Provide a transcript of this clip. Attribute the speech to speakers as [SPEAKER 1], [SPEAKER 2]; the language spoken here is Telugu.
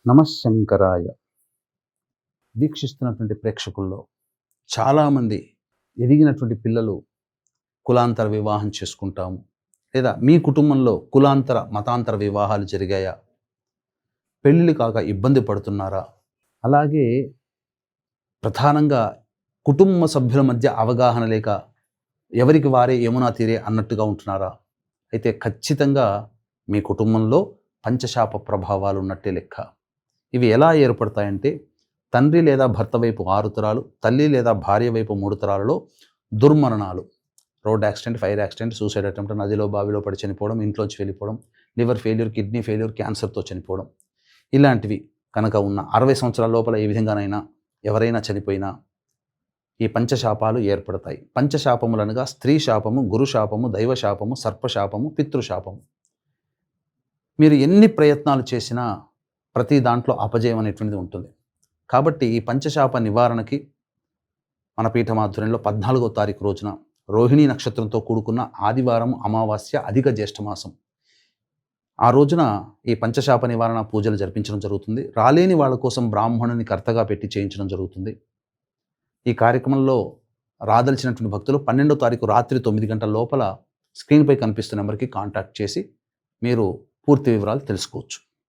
[SPEAKER 1] నమశంకరాయ. వీక్షిస్తున్నటువంటి ప్రేక్షకుల్లో చాలామంది ఎదిగినటువంటి పిల్లలు కులాంతర వివాహం చేసుకుంటాము, లేదా మీ కుటుంబంలో కులాంతర మతాంతర వివాహాలు జరిగాయా? పెళ్ళిళ్ళు కాక ఇబ్బంది పడుతున్నారా? అలాగే ప్రధానంగా కుటుంబ సభ్యుల మధ్య అవగాహన లేక ఎవరికి వారే యమునా తీరే అన్నట్టుగా ఉంటున్నారా? అయితే ఖచ్చితంగా మీ కుటుంబంలో పంచశాప ప్రభావాలు ఉన్నట్టే లెక్క. ఇవి ఎలా ఏర్పడతాయంటే, తండ్రి లేదా భర్త వైపు 6 తరాలు, తల్లి లేదా భార్య వైపు 3 తరాలలో దుర్మరణాలు, road accident, fire accident, suicide attempt, నదిలో బావిలో పడి చనిపోవడం, ఇంట్లోంచి వెళ్ళిపోవడం, లివర్ ఫెయిల్యూర్, కిడ్నీ ఫెయిల్యూర్, క్యాన్సర్తో చనిపోవడం, ఇలాంటివి కనుక ఉన్న 60 సంవత్సరాల లోపల ఏ విధంగానైనా ఎవరైనా చనిపోయినా ఈ పంచశాపాలు ఏర్పడతాయి. పంచశాపములనగా స్త్రీ శాపము, గురు శాపము, దైవ శాపము, సర్పశాపము, పితృశాపము. మీరు ఎన్ని ప్రయత్నాలు చేసినా ప్రతి దాంట్లో అపజయం అనేటువంటిది ఉంటుంది. కాబట్టి ఈ పంచశాప నివారణకి మన పీఠమాధుర్యంలో 14వ తారీఖు రోజున రోహిణీ నక్షత్రంతో కూడుకున్న ఆదివారం, అమావాస్య, అధిక జ్యేష్ఠమాసం, ఆ రోజున ఈ పంచశాప నివారణ పూజలు జరిపించడం జరుగుతుంది. రాలేని వాళ్ళ కోసం బ్రాహ్మణుని కర్తగా పెట్టి చేయించడం జరుగుతుంది. ఈ కార్యక్రమంలో రాదలిచినటువంటి భక్తులు 12వ తారీఖు రాత్రి 9 గంటల లోపల స్క్రీన్పై కనిపిస్తున్న నెంబర్కి కాంటాక్ట్ చేసి మీరు పూర్తి వివరాలు తెలుసుకోవచ్చు.